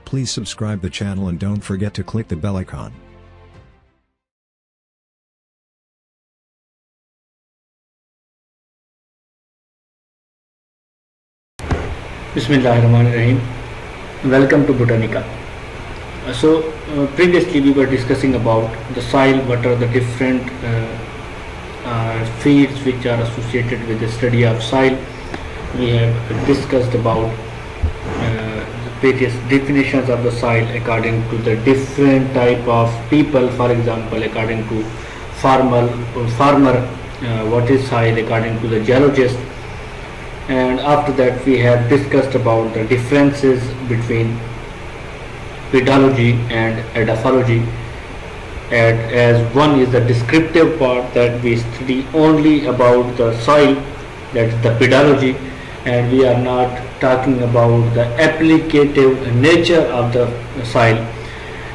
Please subscribe the channel and don't forget to click the bell icon. Bismillahirrahmanirrahim. Welcome to Botanica. Previously we were discussing about the soil, what are the different fields which are associated with the study of soil. We have discussed about various definitions of the soil according to the different type of people. For example, according to farmer, what is soil according to the geologist. And after that we have discussed about the differences between pedology and edaphology, and as one is the descriptive part, that we study only about the soil, that is the pedology, and we are not talking about the applicative nature of the soil.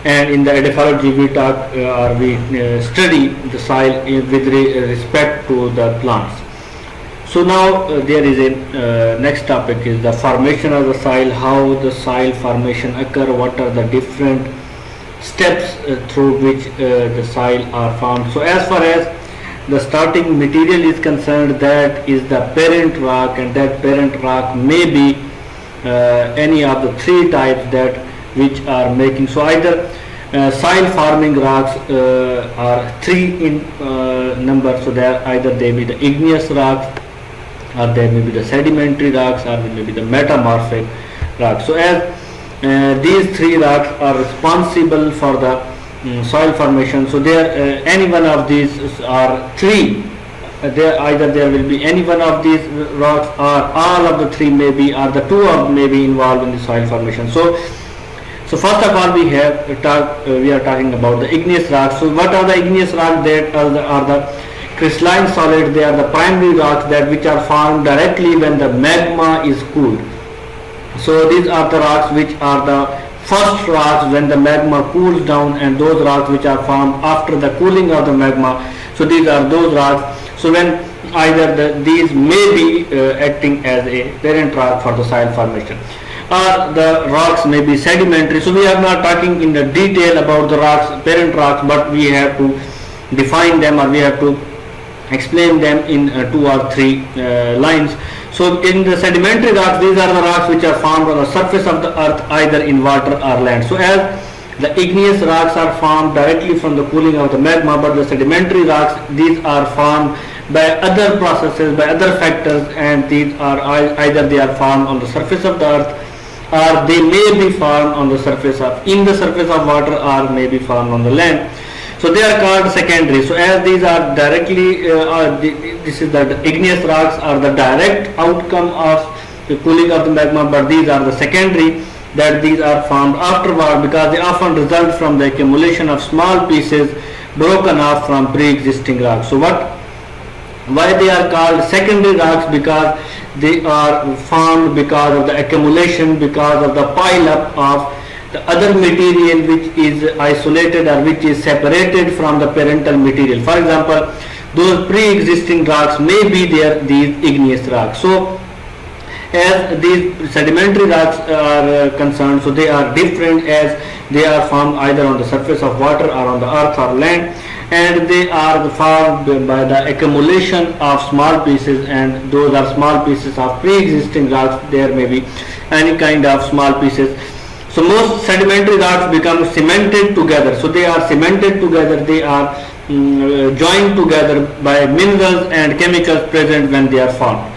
And in the edaphology we study the soil with respect to the plants. So now there is a next topic is the formation of the soil, how the soil formation occur, what are the different steps through which the soil are formed. So as far as the starting material is concerned, that is the parent rock, and that parent rock may be any of the three types that which are making. So either soil forming rocks are three in number, so there either they be the igneous rocks, or there may be the sedimentary rocks, or there may be the metamorphic rocks. So as these three rocks are responsible for the soil formation, so there any one of these are three, either there will be any one of these rocks, or all of the three may be, or the two of may be involved in the soil formation. So first of all we are talking about the igneous rocks. So what are the igneous rocks? That are the crystalline solid. They are the primary rocks that which are formed directly when the magma is cooled. So these are the rocks which are the first rocks when the magma cools down, and those rocks which are formed after the cooling of the magma. So these are those rocks. So when either these may be acting as a parent rock for the soil formation, or the rocks may be sedimentary. So we are not talking in the detail about the rocks, parent rocks, but we have to define them, or we have to explain them in two or three lines. So in the sedimentary rocks, these are the rocks which are formed on the surface of the earth, either in water or land. So as the igneous rocks are formed directly from the cooling of the magma, but the sedimentary rocks, these are formed by other processes, by other factors, and these are either they are formed on the surface of the earth, or they may be formed on the surface of water, or may be formed on the land. So they are called secondary. So as these are directly, this is the igneous rocks are the direct outcome of the cooling of the magma, but these are the secondary, that these are formed afterward, because they often result from the accumulation of small pieces broken off from pre-existing rocks. So why they are called secondary rocks? Because they are formed because of the accumulation, because of the pile up of the other material which is isolated or which is separated from the parental material. For example, those pre-existing rocks may be these igneous rocks. So as these sedimentary rocks are concerned, so they are different, as they are formed either on the surface of water, or on the earth or land, and they are formed by the accumulation of small pieces, and those are small pieces of pre-existing rocks. There may be any kind of small pieces. So most sedimentary rocks become cemented together. So they are cemented together, they are joined together by minerals and chemicals present when they are formed.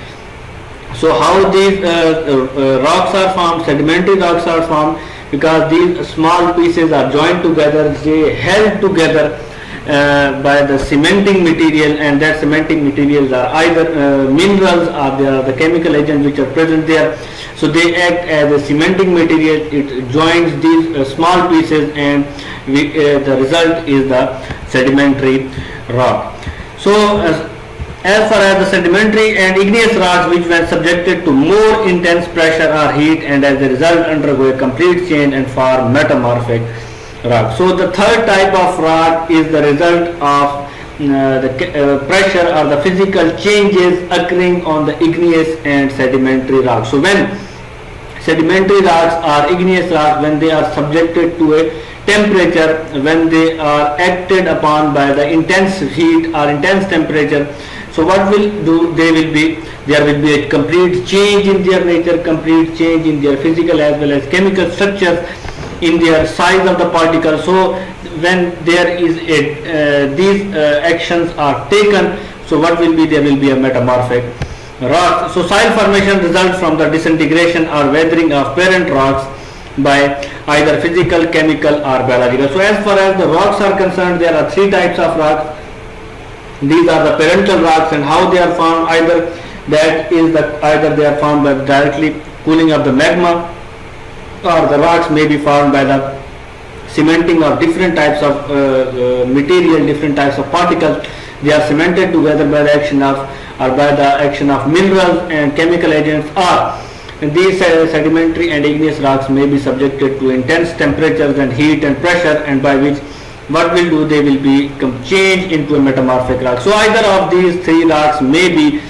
So how these rocks are formed, sedimentary rocks are formed, because these small pieces are joined together, they held together by the cementing material, and that cementing materials are either minerals, or they are the chemical agents which are present there. So they act as a cementing material, it joins these small pieces, and the result is the sedimentary rock. So as far as the sedimentary and igneous rocks, which when subjected to more intense pressure or heat, and as a result undergo a complete change and form metamorphic rock. So the third type of rock is the result of the pressure or the physical changes occurring on the igneous and sedimentary rock. So when Sedimentary rocks or igneous rocks when they are subjected to a temperature, when they are acted upon by the intense heat or intense temperature. So what will do? There will be a complete change in their nature, complete change in their physical as well as chemical structures, in their size of the particles. So when there is these actions are taken, so what will be? There will be a metamorphic rock. So soil formation results from the disintegration or weathering of parent rocks by either physical, chemical or biological. So as far as the rocks are concerned, there are three types of rocks. These are the parental rocks, and how they are formed, either they are formed by directly cooling of the magma, or the rocks may be formed by the cementing of different types of material, different types of particles. They are cemented together by the action of minerals and chemical agents, or these sedimentary and igneous rocks may be subjected to intense temperatures and heat and pressure, and by which what will do? They will become changed into a metamorphic rock. So either of these three rocks may be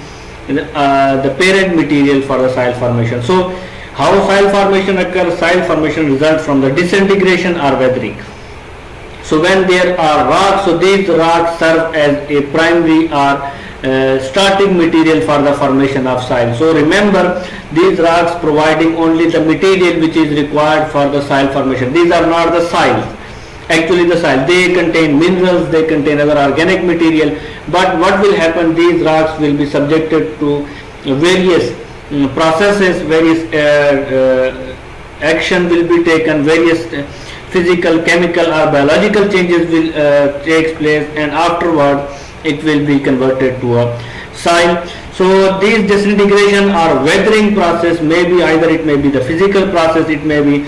the parent material for the soil formation. So how soil formation occurs? Soil formation results from the disintegration or weathering. So when there are rocks, so these rocks serve as a primary or starting material for the formation of soil. So remember, these rocks providing only the material which is required for the soil formation. These are not the soils. Actually the soil, they contain minerals, they contain other organic material, but what will happen? These rocks will be subjected to various processes, various action will be taken, various physical, chemical or biological changes will take place, and afterward it will be converted to a soil. So these disintegration or weathering process may be either it may be the physical process, it may be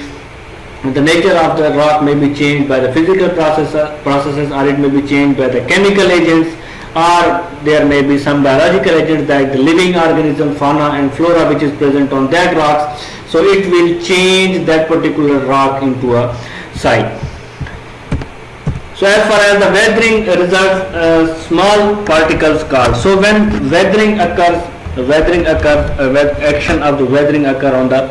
the nature of the rock may be changed by the physical processes, or it may be changed by the chemical agents, or there may be some biological agents like the living organism, fauna and flora which is present on that rocks. So it will change that particular rock into a soil. So as far as the weathering results, small particles called. So when weathering occurs, action of the weathering occur on the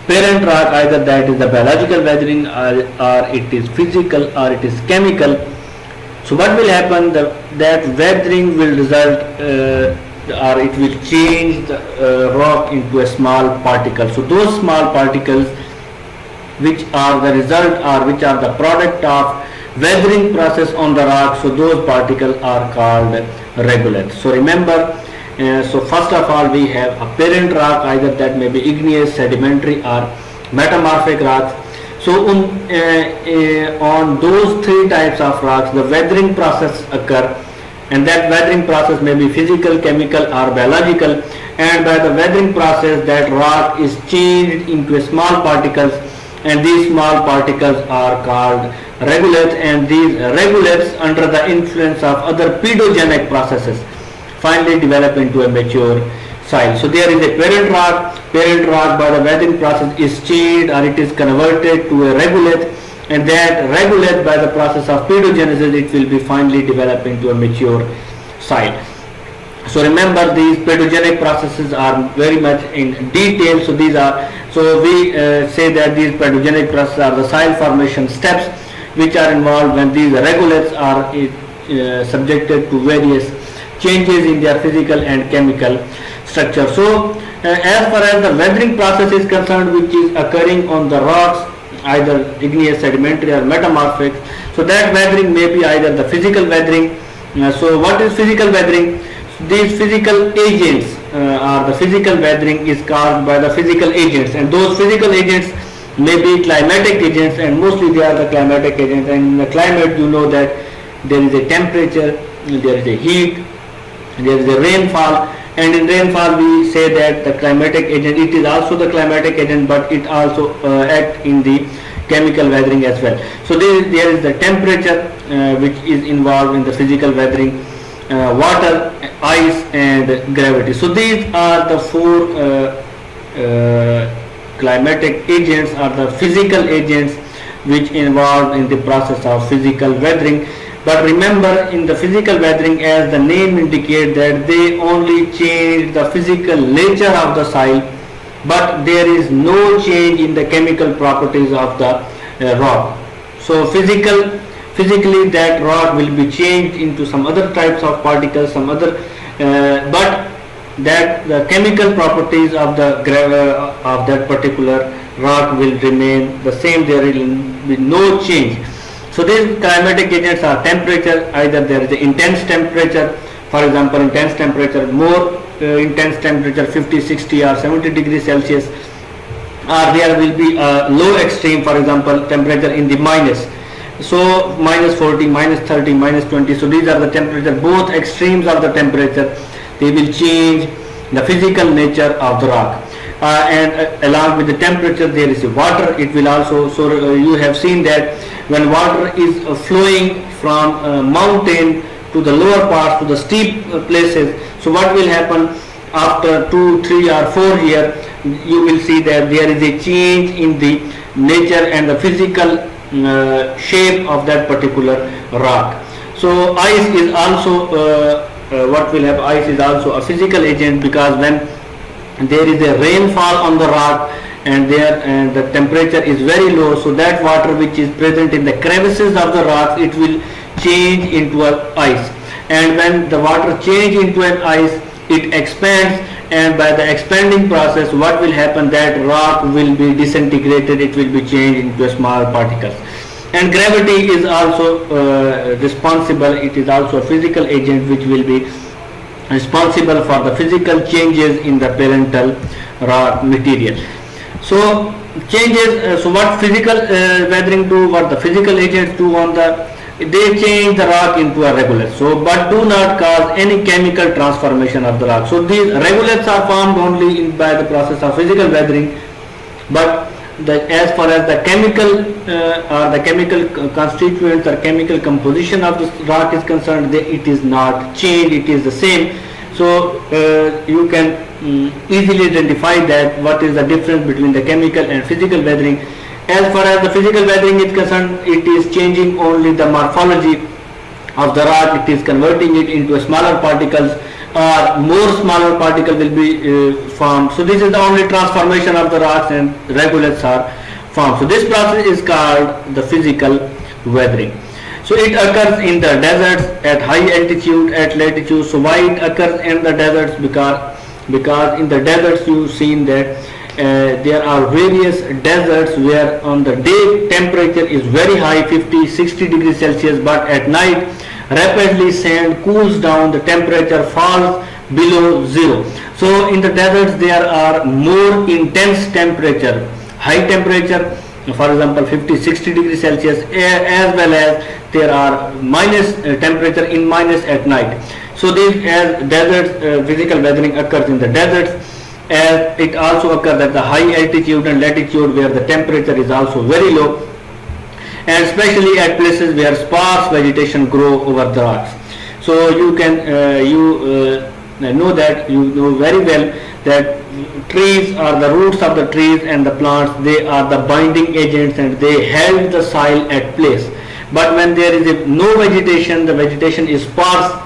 parent rock, either that is the biological weathering or it is physical or it is chemical. So what will happen? That weathering will result or it will change the rock into a small particle. So those small particles which are the result or which are the product of weathering process on the rock, so those particles are called regoliths. So remember, so first of all we have a parent rock, either that may be igneous, sedimentary or metamorphic rocks. So on those three types of rocks the weathering process occur, and that weathering process may be physical, chemical or biological, and by the weathering process that rock is changed into small particles, and these small particles are called regoliths, and these regoliths under the influence of other pedogenic processes finally develop into a mature soil. So there is a parent rock by the weathering process is changed or it is converted to a regolith, and that regolith by the process of pedogenesis it will be finally developed into a mature soil. So remember, these pedogenic processes are very much in detail. So these are, so we say that these pedogenic processes are the soil formation steps which are involved when these regoliths are subjected to various changes in their physical and chemical structure. So as far as the weathering process is concerned, which is occurring on the rocks, either igneous, sedimentary or metamorphic, so that weathering may be either the physical weathering. So what is physical weathering? These physical agents or the physical weathering is caused by the physical agents, and those physical agents may be climatic agents, and mostly they are the climatic agents. And in the climate, you know that there is a temperature, there is a heat, there is a rainfall, and in rainfall we say that the climatic agent, it is also the climatic agent, but it also act in the chemical weathering as well. So there is the temperature which is involved in the physical weathering, water, ice and gravity. So these are the four climatic agents or the physical agents which involved in the process of physical weathering. But remember, in the physical weathering, as the name indicates, that they only change the physical nature of the soil, but there is no change in the chemical properties of the rock. So physically that rock will be changed into some other types of particles, some other, but that the chemical properties of the of that particular rock will remain the same. There will be no change. So these climatic agents are temperature. Either there is an intense temperature, for example, intense temperature, more intense temperature 50, 60 or 70 degrees Celsius, or there will be a low extreme, for example, temperature in the minus. So minus 40, minus 30, minus 20. So these are the temperature, both extremes of the temperature. They will change the physical nature of the rock. And along with the temperature there is water. It will also, so you have seen that when water is flowing from mountain to the lower parts, to the steep places, so what will happen after 2, 3 or 4 years, you will see that there is a change in the nature and the physical shape of that particular rock. So ice is also what will happen, ice is also a physical agent, because when there is a rainfall on the rock and the temperature is very low, so that water which is present in the crevices of the rocks, it will change into an ice. And when the water change into an ice, it expands, and by the expanding process what will happen, that rock will be disintegrated, it will be changed into small particles. And gravity is also responsible, it is also a physical agent which will be responsible for the physical changes in the parental rock material. So changes, so what physical weathering do, what the physical agents do on the, they change the rock into a regolith, so but do not cause any chemical transformation of the rock. So these regoliths are formed only by the process of physical weathering, but as far as the chemical or the chemical constituents or chemical composition of the rock is concerned, it is not changed, it is the same. So you can easily identify that what is the difference between the chemical and physical weathering. As far as the physical weathering is concerned, it is changing only the morphology of the rock, it is converting it into smaller particles, or more smaller particle will be formed. So this is the only transformation of the rocks, and regoliths are formed. So this process is called the physical weathering. So it occurs in the deserts, at high altitude, at latitude. So why it occurs in the deserts? Because in the deserts you've seen that there are various deserts where on the day temperature is very high, 50, 60 degrees Celsius, but at night rapidly sand cools down, the temperature falls below zero. So in the deserts there are more intense temperature, high temperature, for example 50, 60 degrees Celsius, as well as there are minus temperature in minus at night. So these as deserts, physical weathering occurs in the deserts, as it also occurs at the high altitude and latitude where the temperature is also very low, and especially at places where sparse vegetation grow over the rocks. So you can know that, you know very well that trees are the roots of the trees, and the plants, they are the binding agents and they held the soil at place. But when there is no vegetation, the vegetation is sparse,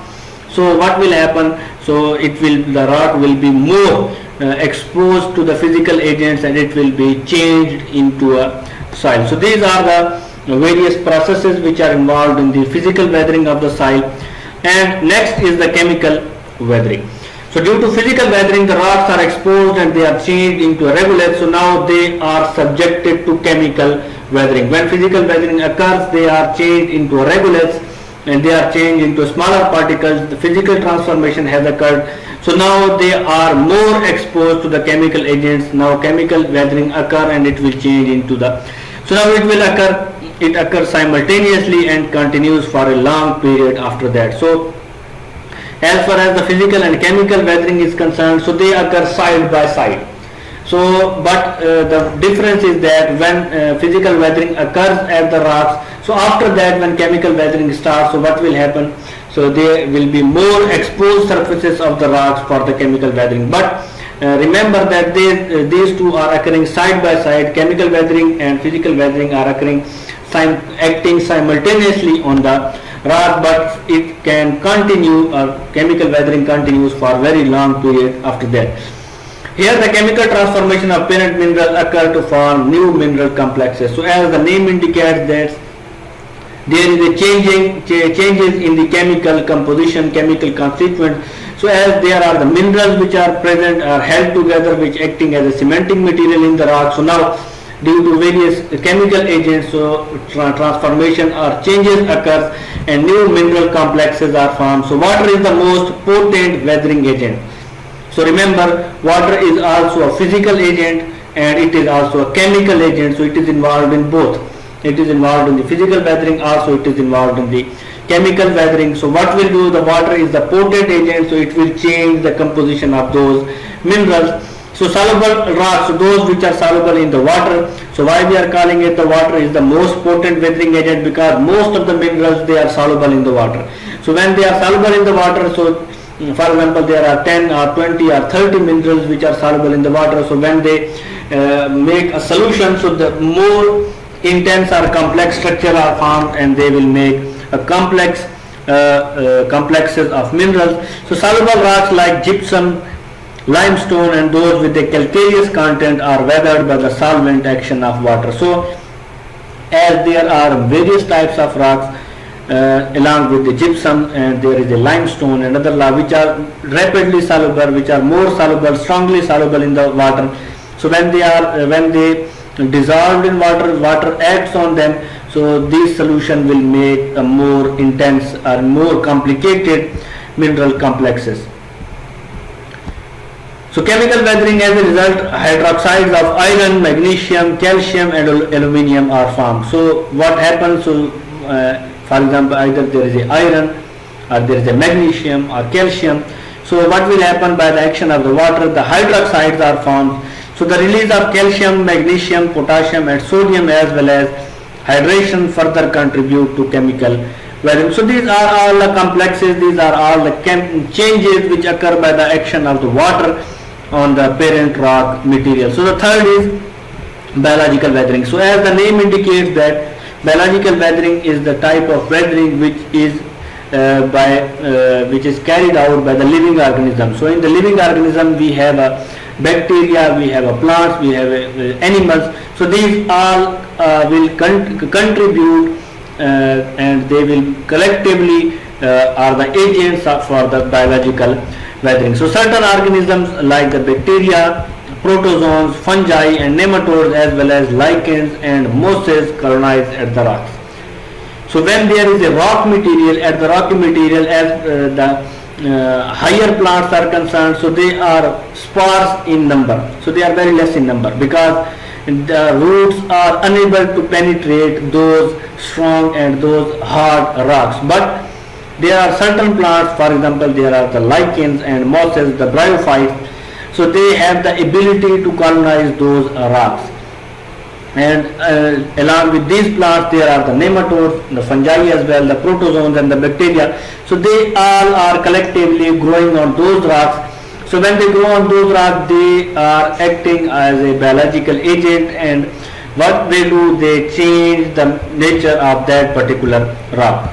so what will happen? So the rock will be more exposed to the physical agents, and it will be changed into a soil. So these are the various processes which are involved in the physical weathering of the soil. And next is the chemical weathering. So due to physical weathering, the rocks are exposed and they are changed into a regolith. So now they are subjected to chemical weathering. When physical weathering occurs, they are changed into a regolith and they are changed into smaller particles. The physical transformation has occurred. So now they are more exposed to the chemical agents. Now chemical weathering occur and it will change into the, so now it occurs simultaneously and continues for a long period after that. So as far as the physical and chemical weathering is concerned, so they occur side by side. So but the difference is that when physical weathering occurs at the rocks, so after that when chemical weathering starts, so what will happen? So there will be more exposed surfaces of the rocks for the chemical weathering. But remember that these two are occurring side by side. Chemical weathering and physical weathering are occurring acting simultaneously on the rock, but it can continue, chemical weathering continues for a very long period after that. Here the chemical transformation of parent mineral occur to form new mineral complexes. So as the name indicates that there is a changes in the chemical composition, chemical constituent. So as there are the minerals which are present are held together, which acting as a cementing material in the rock. So now due to various chemical agents, so transformation or changes occurs and new mineral complexes are formed. So water is the most potent weathering agent. So remember, water is also a physical agent and it is also a chemical agent. So it is involved in both. It is involved in the physical weathering, also it is involved in the chemical weathering. So what will do, the water is the potent agent, so it will change the composition of those minerals. So soluble rocks, so those which are soluble in the water. So why we are calling it the water is the most potent weathering agent, because most of the minerals they are soluble in the water. So when they are soluble in the water, so for example there are 10 or 20 or 30 minerals which are soluble in the water. So when they make a solution, so the more intense or complex structure are formed and they will make a complexes of minerals. So soluble rocks like gypsum, limestone and those with a calcareous content are weathered by the solvent action of water. So as there are various types of rocks along with the gypsum, and there is a limestone and other which are rapidly soluble, which are more soluble, strongly soluble in the water. So when they dissolved in water, water acts on them. So this solution will make a more intense or more complicated mineral complexes. So chemical weathering, as a result, hydroxides of iron, magnesium, calcium and aluminium are formed. So what happens, so for example either there is a iron or there is a magnesium or calcium. So what will happen, by the action of the water, the hydroxides are formed. So the release of calcium, magnesium, potassium and sodium as well as hydration further contribute to chemical weathering. So these are all the complexes, these are all the changes which occur by the action of the water on the parent rock material. So the third is biological weathering. So as the name indicates that biological weathering is the type of weathering which is carried out by the living organism. So in the living organism we have a bacteria, we have a plants, we have animals. So these all will contribute and they will collectively are the agents for the biological weathering. So certain organisms like the bacteria, protozoans, fungi and nematodes as well as lichens and mosses colonize at the rocks. So when there is a rock material, at the rocky material, as the higher plants are concerned, so they are sparse in number. So they are very less in number because the roots are unable to penetrate those strong and those hard rocks. But there are certain plants, for example there are the lichens and mosses, the bryophytes. So they have the ability to colonize those rocks. And along with these plants there are the nematodes, the fungi as well, the protozoans and the bacteria. So they all are collectively growing on those rocks. So when they grow on those rocks, they are acting as a biological agent, and what they do, they change the nature of that particular rock.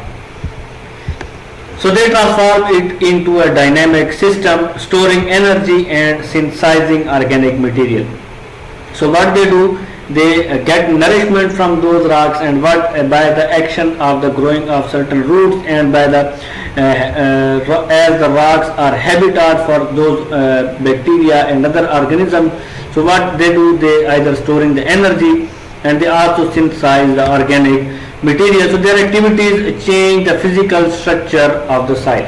So they transform it into a dynamic system storing energy and synthesizing organic material. So what they do, they get nourishment from those rocks, and what by the action of the growing of certain roots and by the as the rocks are habitat for those bacteria and other organisms. So what they do, they either storing the energy and they also synthesize the organic material. So their activities change the physical structure of the soil.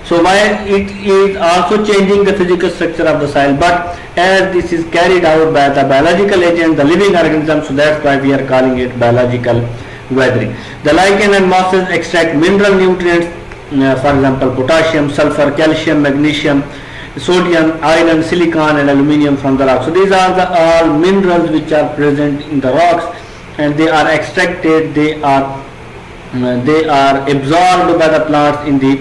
So while it is also changing the physical structure of the soil, but as this is carried out by the biological agent, the living organism, so that's why we are calling it biological weathering. The lichen and mosses extract mineral nutrients, for example potassium, sulfur, calcium, magnesium, sodium, iron, silicon and aluminium from the rock. So these are the all minerals which are present in the rocks, and they are extracted, they are absorbed by the plants in the,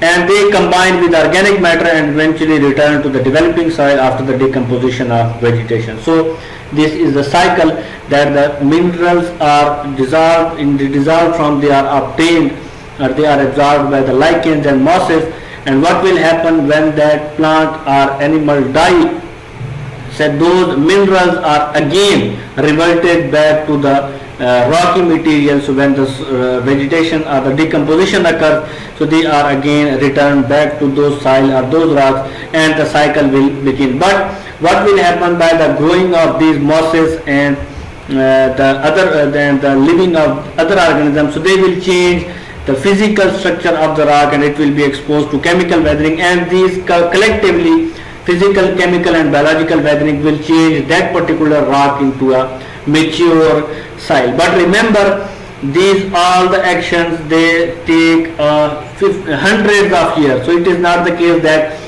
and they combine with organic matter and eventually return to the developing soil after the decomposition of vegetation. So this is the cycle that the minerals are dissolved from, they are obtained or they are absorbed by the lichens and mosses. And what will happen when that plant or animal die, So those minerals are again reverted back to the rocky material. So when the vegetation or the decomposition occurs, so they are again returned back to those soil or those rocks, and the cycle will begin. But what will happen by the growing of these mosses and the living of other organisms, so they will change the physical structure of the rock, and it will be exposed to chemical weathering, and these collectively physical, chemical and biological weathering will change that particular rock into a mature soil. But remember, these all the actions, they take hundreds of years. So it is not the case that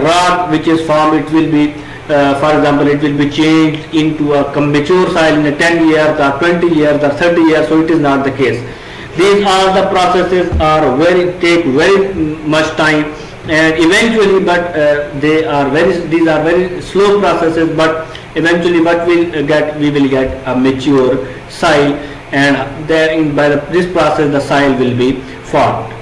rock which is formed, it will be for example, it will be changed into a mature soil in 10 years or 20 years or 30 years. So it is not the case. These are the processes are take very much time, and eventually, but these are very slow processes, but eventually what we will get a mature soil, and by this process the soil will be formed.